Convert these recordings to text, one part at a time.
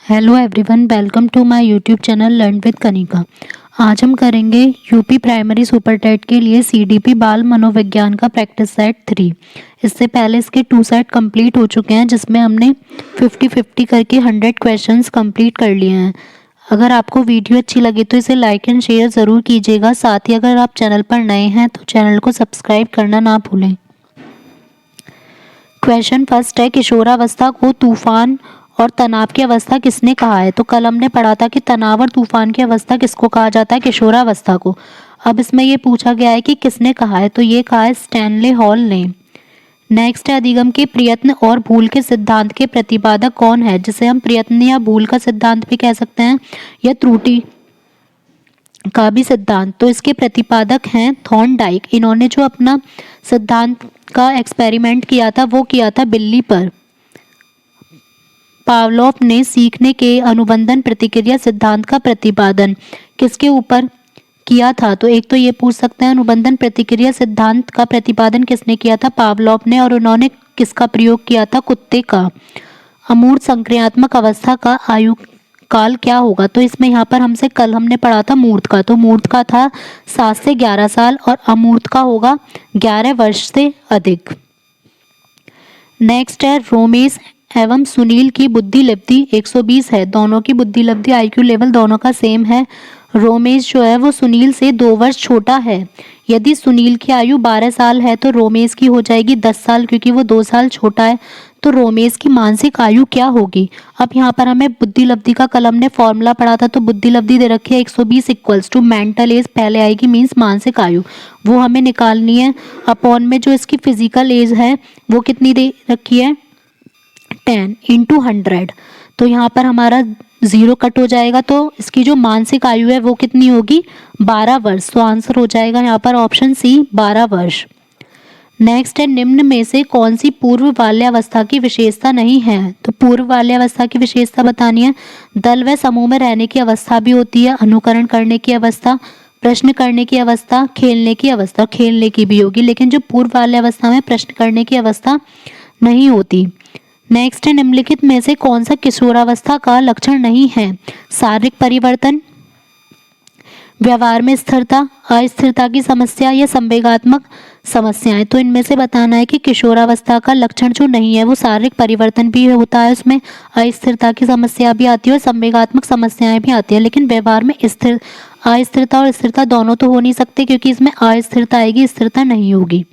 Hello everyone, welcome to my YouTube channel learn with Kanika. आज हम करेंगे यूपी प्राइमरी सुपर टेट के लिए सीडीपी बाल मनोविज्ञान का प्रैक्टिस सेट 3। इससे पहले इसके 2 सेट कंप्लीट हो चुके हैं, जिसमें हमने 50-50 करके 100 क्वेश्चंस कंप्लीट कर लिए हैं। अगर आपको वीडियो अच्छी लगी तो इसे लाइक एंड शेयर ज़रूर कीजिएगा। साथ ही अगर आप चैनल पर नए हैं तो चैनल को सब्सक्राइब करना ना भूलें। क्वेश्चन फर्स्ट है, किशोरावस्था को तूफान और तनाव की अवस्था किसने कहा है? तो कल हमने पढ़ा था कि तनाव और तूफान की अवस्था किसको कहा जाता है? किशोरावस्था को। अब इसमें ये पूछा गया है कि किसने कहा है, तो ये कहा है स्टैनले हॉल ने। नेक्स्ट है, अधिगम के प्रयत्न और भूल के सिद्धांत के प्रतिपादक कौन है? जिसे हम प्रयत्न या भूल का सिद्धांत भी कह सकते हैं या त्रुटि का भी सिद्धांत। तो इसके प्रतिपादक हैं थॉर्नडाइक। इन्होंने जो अपना सिद्धांत का एक्सपेरिमेंट किया था वो किया था बिल्ली पर। पावलोव ने सीखने के अनुबंधन प्रतिक्रिया सिद्धांत का प्रतिपादन किसके ऊपर किया था? तो एक तो ये पूछ सकते हैं अनुबंधन प्रतिक्रिया सिद्धांत का प्रतिपादन किसने किया था? पावलोव ने। और उन्होंने किसका प्रयोग किया था? कुत्ते का। अमूर्त संक्रियात्मक अवस्था का आयु काल क्या होगा? तो इसमें यहाँ पर कल हमने पढ़ा था मूर्त का। तो मूर्त का था 7 से 11 साल और अमूर्त का होगा 11 वर्ष से अधिक। नेक्स्ट है, रोमेश एवं सुनील की बुद्धि लब्धि 120 है। दोनों की बुद्धि लब्धि आईक्यू लेवल दोनों का सेम है। रोमेश जो है वो सुनील से 2 वर्ष छोटा है। यदि सुनील की आयु 12 साल है तो रोमेश की हो जाएगी 10 साल, क्योंकि वो 2 साल छोटा है। तो रोमेश की मानसिक आयु क्या होगी? अब यहाँ पर हमें बुद्धि लब्धि का कल हमने फॉर्मूला पढ़ा था। तो बुद्धि लब्धि दे रखी है 120 इक्वल्स टू मेंटल एज पहले आएगी, मीन्स मानसिक आयु, वो हमें निकालनी है। अपॉन में जो इसकी फिजिकल एज है वो कितनी दे रखी है? 10 इंटू 100। तो यहाँ पर हमारा 0 कट हो जाएगा। तो इसकी जो मानसिक आयु है वो कितनी होगी? 12 वर्ष। तो आंसर हो जाएगा यहाँ पर ऑप्शन सी, 12 वर्ष। नेक्स्ट है, निम्न में से कौन सी पूर्व बाल्यावस्था की विशेषता नहीं है? तो पूर्व बाल्यावस्था की विशेषता बतानी है। दल व समूह में रहने की अवस्था भी होती है, अनुकरण करने की अवस्था, प्रश्न करने की अवस्था, खेलने की अवस्था। खेलने की भी होगी, लेकिन जो पूर्व बाल्यावस्था में प्रश्न करने की अवस्था नहीं होती। नेक्स्ट है, निम्नलिखित में से कौन सा किशोरावस्था का लक्षण नहीं है? शारीरिक परिवर्तन, व्यवहार में स्थिरता, अस्थिरता की समस्या या संवेगात्मक समस्याएं। तो इनमें से बताना है कि किशोरावस्था का लक्षण जो नहीं है वो शारीरिक परिवर्तन भी होता है, उसमें अस्थिरता की समस्या भी आती है और संवेगात्मक समस्याएं भी आती है। लेकिन व्यवहार में अस्थिरता और स्थिरता दोनों तो हो नहीं सकते, क्योंकि इसमें अस्थिरता आएगी, स्थिरता नहीं होगी।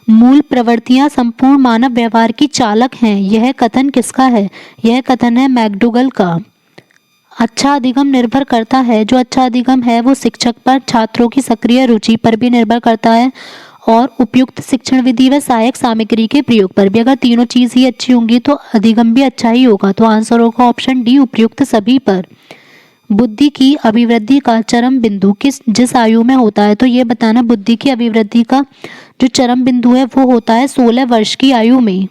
मूल प्रवृत्तियां संपूर्ण मानव व्यवहार की चालक हैं, यह कथन किसका है? यह कथन है मैकडूगल का। अच्छा अधिगम निर्भर करता है, जो अच्छा अधिगम है वो शिक्षक पर, छात्रों की सक्रिय रुचि पर भी निर्भर करता है और उपयुक्त शिक्षण विधि व सहायक सामग्री के प्रयोग पर भी। अगर तीनों चीज़ ही अच्छी होंगी तो अधिगम भी अच्छा ही होगा। तो आंसर होगा ऑप्शन डी, उपयुक्त सभी पर। बुद्धि की अभिवृद्धि का चरम बिंदु जिस आयु में होता है? तो ये बताना, बुद्धि की अभिवृद्धि का जो चरम बिंदु है वो होता है 16 वर्ष की आयु में।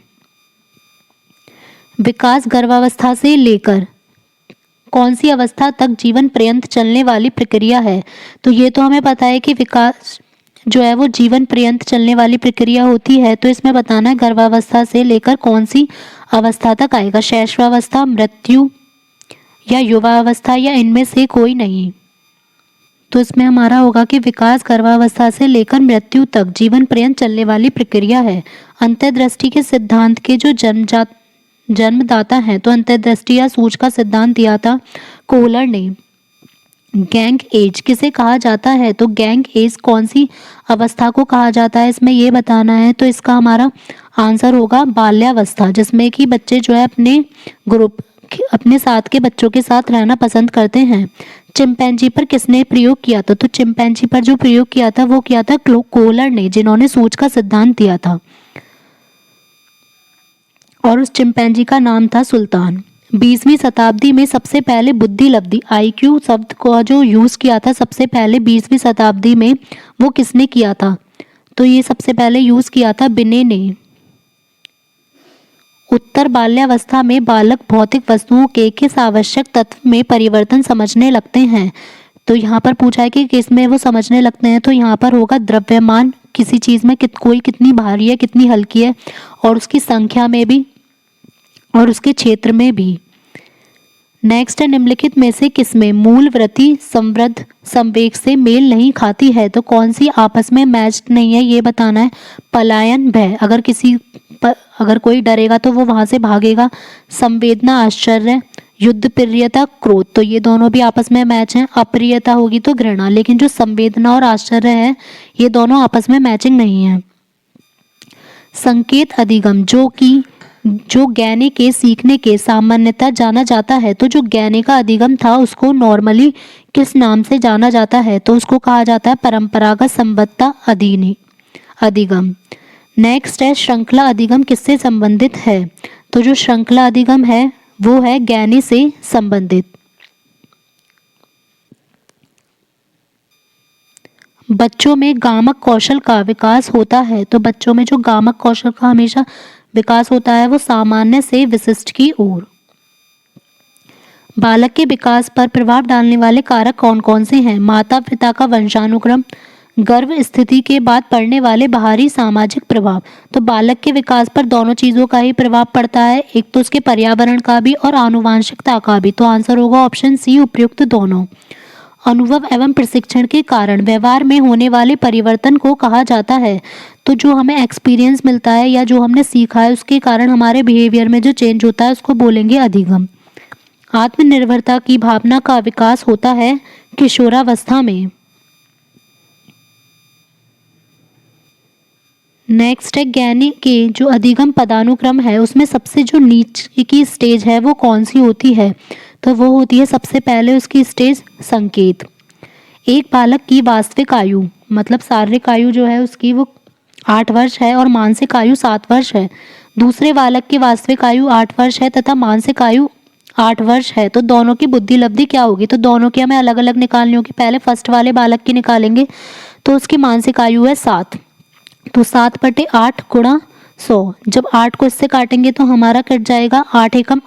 विकास गर्भावस्था से लेकर कौन सी अवस्था तक जीवन पर्यंत चलने वाली प्रक्रिया है? तो ये तो हमें पता है कि विकास जो है वो जीवन पर्यंत चलने वाली प्रक्रिया होती है। तो इसमें बताना है गर्भावस्था से लेकर कौन सी अवस्था तक आएगा? शैशवावस्था, मृत्यु या युवा अवस्था, या इनमें से कोई नहीं। तो इसमें हमारा होगा कि विकास गर्भावस्था से लेकर मृत्यु तक जीवन पर्यंत चलने वाली प्रक्रिया है। अंतर्दृष्टि के सिद्धांत के जो जन्मदाता हैं, तो अंतर्दृष्टि या सूझ का सिद्धांत दिया था कोहलर ने। गैंग एज किसे कहा जाता है? तो गैंग एज कौन सी अवस्था को कहा जाता है, इसमें ये बताना है। तो इसका हमारा आंसर होगा बाल्यावस्था, जिसमें कि बच्चे जो है अपने साथ के बच्चों के साथ रहना पसंद करते हैं। चिंपैंजी पर किसने प्रयोग किया था? तो चिंपैंजी पर जो प्रयोग किया था वो किया था कोहलर ने, जिन्होंने सूझ का सिद्धांत दिया था, और उस चिंपैंजी का नाम था सुल्तान। 20वीं शताब्दी में सबसे पहले बुद्धि लब्धि आईक्यू शब्द को जो यूज़ किया था सबसे पहले 20वीं शताब्दी में, वो किसने किया था? तो ये सबसे पहले यूज़ किया था बिने ने। उत्तर बाल्यावस्था में बालक भौतिक वस्तुओं के किस आवश्यक तत्व में परिवर्तन समझने लगते हैं? तो यहाँ पर पूछा है कि किस में वो समझने लगते हैं। तो यहाँ पर होगा द्रव्यमान, किसी चीज़ में कोई कितनी भारी है, कितनी हल्की है, और उसकी संख्या में भी और उसके क्षेत्र में भी। नेक्स्ट है निम्नलिखित में से किसमें मूल वृत्ति संवृद्ध संवेग से मेल नहीं खाती है? तो कौन सी आपस में मैच नहीं है ये बताना है। पलायन भय, अगर कोई डरेगा तो वो वहां से भागेगा। संवेदना आश्चर्य, युद्ध प्रियता क्रोध, तो ये दोनों भी आपस में मैच हैं। अप्रियता होगी तो घृणा, लेकिन जो संवेदना और आश्चर्य है ये दोनों आपस में मैचिंग नहीं है। संकेत अधिगम, जो ज्ञानी के सीखने के सामान्यतः जाना जाता है, तो जो ज्ञानी का अधिगम था उसको नॉर्मली किस नाम से जाना जाता है? तो उसको कहा जाता है परंपरागत संबद्धता अधिगम। नेक्स्ट है श्रृंखला अधिगम किससे संबंधित है? तो जो श्रृंखला अधिगम है वो है ज्ञानी से संबंधित। बच्चों में गामक कौशल का विकास होता है, तो बच्चों में जो गामक कौशल का हमेशा विकास होता है वो सामान्य से विशिष्ट की ओर। बालक के विकास पर प्रभाव डालने वाले कारक कौन कौन से हैं? माता पिता का वंशानुक्रम, गर्भ स्थिति के बाद पड़ने वाले बाहरी सामाजिक प्रभाव। तो बालक के विकास पर दोनों चीज़ों का ही प्रभाव पड़ता है, एक तो उसके पर्यावरण का भी और आनुवांशिकता का भी। तो आंसर होगा ऑप्शन सी उपयुक्त दोनों। अनुभव एवं प्रशिक्षण के कारण व्यवहार में होने वाले परिवर्तन को कहा जाता है। तो जो हमें एक्सपीरियंस मिलता है या जो हमने सीखा है उसके कारण हमारे बिहेवियर में जो चेंज होता है उसको बोलेंगे अधिगम। आत्मनिर्भरता की भावना का विकास होता है किशोरावस्था में। नेक्स्ट है ज्ञानी के जो अधिगम पदानुक्रम है उसमें सबसे जो नीचे की स्टेज है वो कौन सी होती है? तो वो होती है सबसे पहले उसकी स्टेज संकेत। एक बालक की वास्तविक आयु मतलब शारीरिक आयु जो है उसकी वो 8 वर्ष है और मानसिक आयु 7 वर्ष है। दूसरे बालक की वास्तविक आयु 8 वर्ष है तथा मानसिक आयु 8 वर्ष है। तो दोनों की बुद्धि लब्धि क्या होगी? तो दोनों की हमें अलग अलग निकालनी होगी। पहले फर्स्ट वाले बालक की निकालेंगे तो उसकी मानसिक आयु है 7, तो 7/8 गुणा 100। जब 8 को इससे काटेंगे तो हमारा कट जाएगा 8 एकम,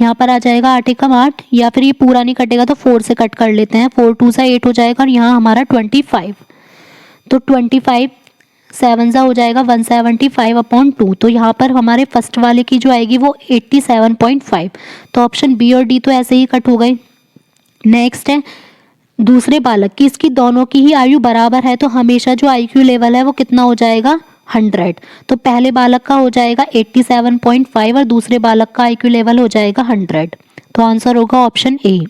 यहाँ पर आ जाएगा 8 एकम 8, या फिर ये पूरा नहीं कटेगा तो 4 से कट कर लेते हैं। 4 2 सा 8 हो जाएगा और यहाँ हमारा 25, तो 25 7 सा हो जाएगा 175/2। तो यहाँ पर हमारे फर्स्ट वाले की जो आएगी वो 87.5। तो ऑप्शन बी और डी तो ऐसे ही कट हो गए। नेक्स्ट है दूसरे बालक की, इसकी दोनों की ही आयु बराबर है तो हमेशा जो आईक्यू लेवल है वो कितना हो जाएगा 100। तो पहले बालक का हो जाएगा 87.5 और दूसरे बालक का आईक्यू लेवल हो जाएगा 100। तो आंसर होगा ऑप्शन ए।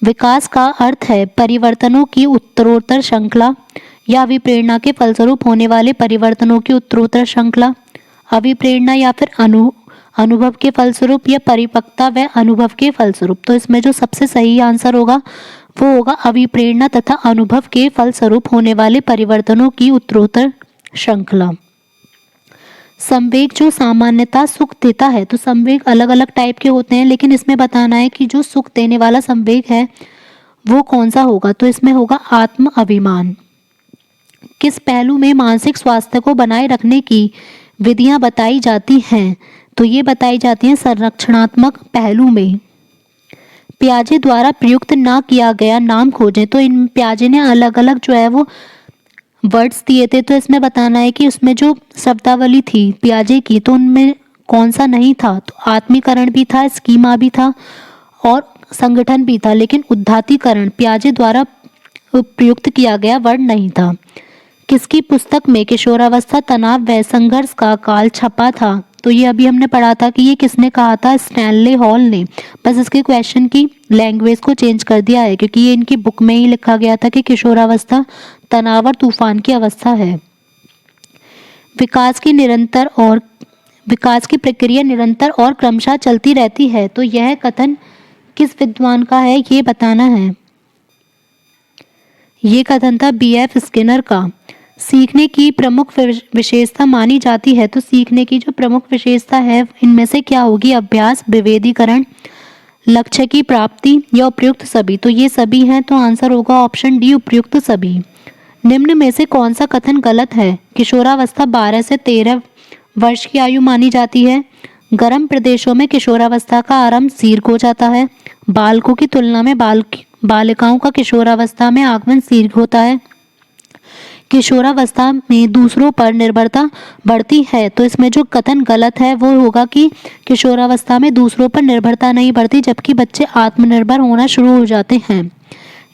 विकास का अर्थ है परिवर्तनों की उत्तरोत्तर श्रृंखला या अभिप्रेरणा के फलस्वरूप होने वाले परिवर्तनों की उत्तरोत्तर श्रृंखला। अभिप्रेरणा या फिर अनुभव के फलस्वरूप या परिपक्वता व अनुभव के फलस्वरूप। तो इसमें जो सबसे सही आंसर होगा वो होगा अभिप्रेरणा तथा अनुभव के फलस्वरूप होने वाले परिवर्तनों की उत्तरोत्तर श्रृंखला। संवेग जो सामान्यतः सुख देता है, तो संवेग अलग अलग टाइप के होते हैं लेकिन इसमें बताना है कि जो सुख देने वाला संवेग है वो कौन सा होगा। तो इसमें होगा आत्म अभिमान। किस पहलू में मानसिक स्वास्थ्य को बनाए रखने की विधियां बताई जाती हैं? तो ये बताई जाती हैं संरक्षणात्मक पहलू में। पियाजे द्वारा प्रयुक्त ना किया गया नाम खोजें। तो इन पियाजे ने अलग अलग जो है वो वर्ड्स दिए थे, तो इसमें बताना है कि उसमें जो शब्दावली थी पियाजे की तो उनमें कौन सा नहीं था। तो आत्मीकरण भी था, स्कीमा भी था और संगठन भी था, लेकिन उद्धातीकरण पियाजे द्वारा प्रयुक्त किया गया वर्ड नहीं था। किसकी पुस्तक में किशोरावस्था तनाव व संघर्ष का काल छपा था? तो ये अभी हमने पढ़ा था कि ये किसने कहा था, स्टैनले हॉल ने। बस इसके क्वेश्चन की लैंग्वेज को चेंज कर दिया है क्योंकि ये इनकी बुक में ही लिखा गया था कि किशोरावस्था तनाव और तूफान की अवस्था है। विकास की प्रक्रिया निरंतर और क्रमशः चलती रहती है। तो यह कथन किस विद्वान का है ये बताना है। ये कथन था B.F. स्किनर का। सीखने की प्रमुख विशेषता मानी जाती है। तो सीखने की जो प्रमुख विशेषता है इनमें से क्या होगी? अभ्यास, विभेदीकरण, लक्ष्य की प्राप्ति या उपयुक्त सभी। तो ये सभी हैं, तो आंसर होगा ऑप्शन डी उपयुक्त सभी। निम्न में से कौन सा कथन गलत है? किशोरावस्था 12 से 13 वर्ष की आयु मानी जाती है। गर्म प्रदेशों में किशोरावस्था का आरंभ दीर्घ हो जाता है। बालकों की तुलना में बालिकाओं का किशोरावस्था में आगमन दीर्घ होता है। किशोरावस्था में दूसरों पर निर्भरता बढ़ती है। तो इसमें जो कथन गलत है वो होगा कि किशोरावस्था में दूसरों पर निर्भरता नहीं बढ़ती, जबकि बच्चे आत्मनिर्भर होना शुरू हो जाते हैं।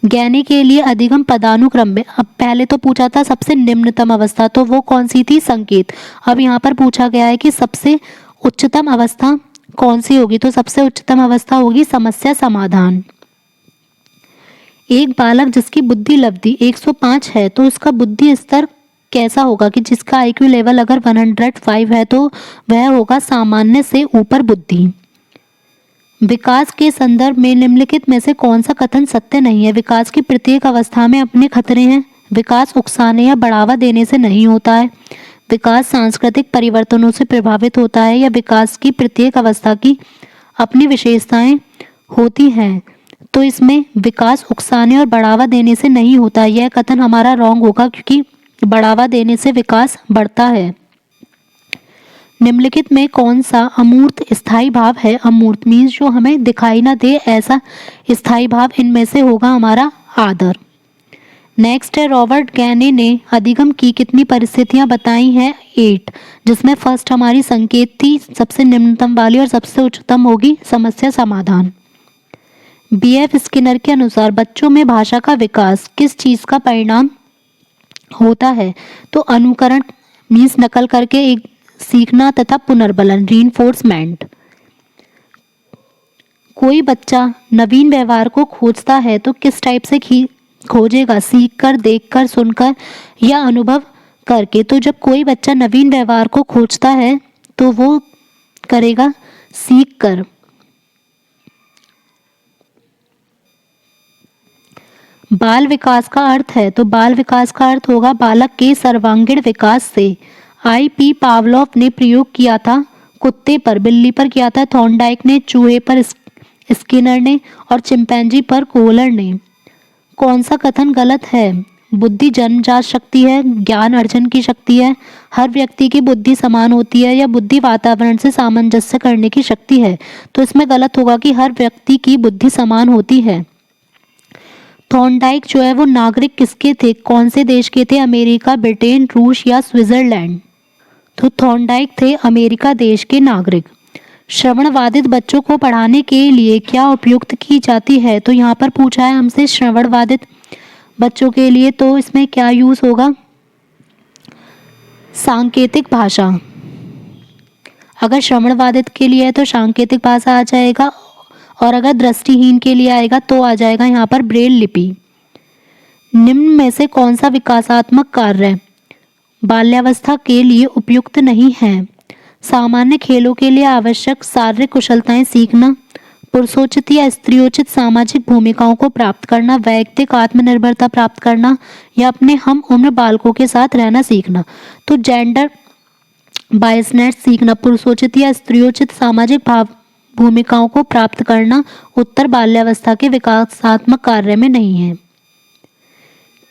ज्ञानी के लिए अधिगम पदानुक्रम में, अब पहले तो पूछा था सबसे निम्नतम अवस्था, तो वो कौन सी थी? संकेत। अब यहाँ पर पूछा गया है कि सबसे उच्चतम अवस्था कौन सी होगी? तो सबसे उच्चतम अवस्था होगी समस्या समाधान। एक बालक जिसकी बुद्धि लब्धि 105 है तो उसका बुद्धि स्तर कैसा होगा? कि जिसका आईक्यू लेवल अगर 105 है तो वह होगा सामान्य से ऊपर बुद्धि। विकास के संदर्भ में निम्नलिखित में से कौन सा कथन सत्य नहीं है? विकास की प्रत्येक अवस्था में अपने खतरे हैं। विकास उकसाने या बढ़ावा देने से नहीं होता है। विकास सांस्कृतिक परिवर्तनों से प्रभावित होता है, या विकास की प्रत्येक अवस्था की अपनी विशेषताएं होती हैं। तो इसमें विकास उकसाने और बढ़ावा देने से नहीं होता है, यह कथन हमारा रॉन्ग होगा, क्योंकि बढ़ावा देने से विकास बढ़ता है। निम्नलिखित में कौन सा अमूर्त स्थायी भाव है? अमूर्त मीन्स जो हमें दिखाई ना दे, ऐसा स्थायी भाव इनमें से होगा हमारा आदर। नेक्स्ट है, रॉबर्ट गैने ने अधिगम की कितनी परिस्थितियां बताई हैं? 8, जिसमें फर्स्ट हमारी संकेत थी सबसे निम्नतम वाली, और सबसे उच्चतम होगी समस्या समाधान। BF स्किनर के अनुसार बच्चों में भाषा का विकास किस चीज़ का परिणाम होता है? तो अनुकरण मीन्स नकल करके एक सीखना, तथा पुनर्बलन रीइंफोर्समेंट। कोई बच्चा नवीन व्यवहार को खोजता है तो किस टाइप से खोजेगा? सीखकर, देखकर, सुनकर या अनुभव करके? तो जब कोई बच्चा नवीन व्यवहार को खोजता है तो वो करेगा सीखकर। बाल विकास का अर्थ है, तो बाल विकास का अर्थ होगा बालक के सर्वांगीण विकास से। IP पावलोव ने प्रयोग किया था कुत्ते पर, बिल्ली पर किया था थॉर्नडाइक ने, चूहे पर स्किनर ने, और चिंपैंजी पर कोहलर ने। कौन सा कथन गलत है? बुद्धि जन्मजात शक्ति है, ज्ञान अर्जन की शक्ति है, हर व्यक्ति की बुद्धि समान होती है, या बुद्धि वातावरण से सामंजस्य करने की शक्ति है? तो इसमें गलत होगा कि हर व्यक्ति की बुद्धि समान होती है। थॉर्नडाइक जो है वो नागरिक किसके थे? कौन से देश के थे? अमेरिका, ब्रिटेन, रूस या स्विट्जरलैंड? तो थॉर्नडाइक थे अमेरिका देश के नागरिक। श्रवणबाधित बच्चों को पढ़ाने के लिए क्या उपयुक्त की जाती है? तो यहाँ पर पूछा है हमसे श्रवणबाधित बच्चों के लिए, तो इसमें क्या यूज होगा? सांकेतिक भाषा। अगर श्रवणबाधित के लिए है तो सांकेतिक भाषा आ जाएगा, और अगर दृष्टिहीन के लिए आएगा तो आ जाएगा यहाँ पर ब्रेल लिपि। निम्न में से कौन सा विकासात्मक कार्य बाल्यावस्था के लिए उपयुक्त नहीं है? सामान्य खेलों के लिए आवश्यक शारीरिक कुशलताएं सीखना, पुरुषोचित या स्त्रियोचित सामाजिक भूमिकाओं को प्राप्त करना, वैयक्तिक आत्मनिर्भरता प्राप्त करना, या अपने हम उम्र बालकों के साथ रहना सीखना। तो जेंडर बायसनेस सीखना, पुरुषोचित या स्त्रियोचित सामाजिक भूमिकाओं को प्राप्त करना उत्तर बाल्यावस्था के विकासात्मक कार्य में नहीं है।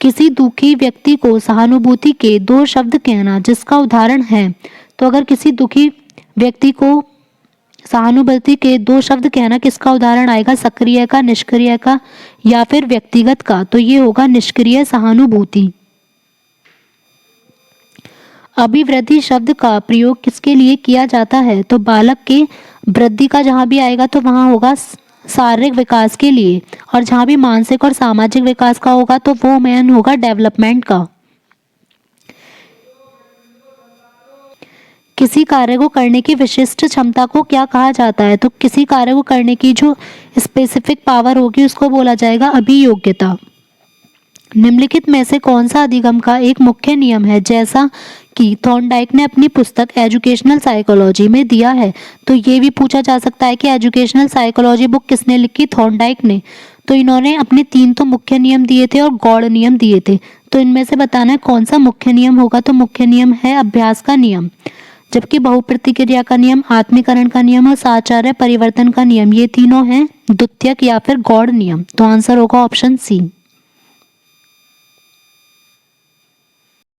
किसी दुखी व्यक्ति को सहानुभूति के 2 शब्द कहना जिसका उदाहरण है? तो अगर किसी दुखी व्यक्ति को सहानुभूति के 2 शब्द कहना, किसका उदाहरण आएगा? सक्रिय का, निष्क्रिय का, या फिर व्यक्तिगत का? तो ये होगा निष्क्रिय सहानुभूति। अभिवृद्धि शब्द का प्रयोग किसके लिए किया जाता है? तो बालक के वृद्धि का जहाँ भी आएगा तो वहाँ होगा शारीरिक विकास के लिए, और जहाँ भी मानसिक और सामाजिक विकास का होगा तो वो मेन होगा डेवलपमेंट का। किसी कार्य को करने की विशिष्ट क्षमता को क्या कहा जाता है? तो किसी कार्य को करने की जो स्पेसिफिक पावर होगी उसको बोला जाएगा अभियोग्यता। निम्नलिखित में से कौन सा अधिगम का एक मुख्य नियम है, जैसा कि थॉर्नडाइक ने अपनी पुस्तक एजुकेशनल साइकोलॉजी में दिया है? तो ये भी पूछा जा सकता है कि एजुकेशनल साइकोलॉजी बुक किसने लिखी? थॉर्नडाइक ने। तो इन्होंने अपने 3 तो मुख्य नियम दिए थे और गौड़ नियम दिए थे, तो इनमें से बताना है कौन सा मुख्य नियम होगा? तो मुख्य नियम है अभ्यास का नियम, जबकि बहुप्रतिक्रिया का नियम, आत्मीकरण का नियम और साचार्य परिवर्तन का नियम, ये तीनों हैं द्वितीयक या फिर गौड़ नियम। तो आंसर होगा ऑप्शन सी।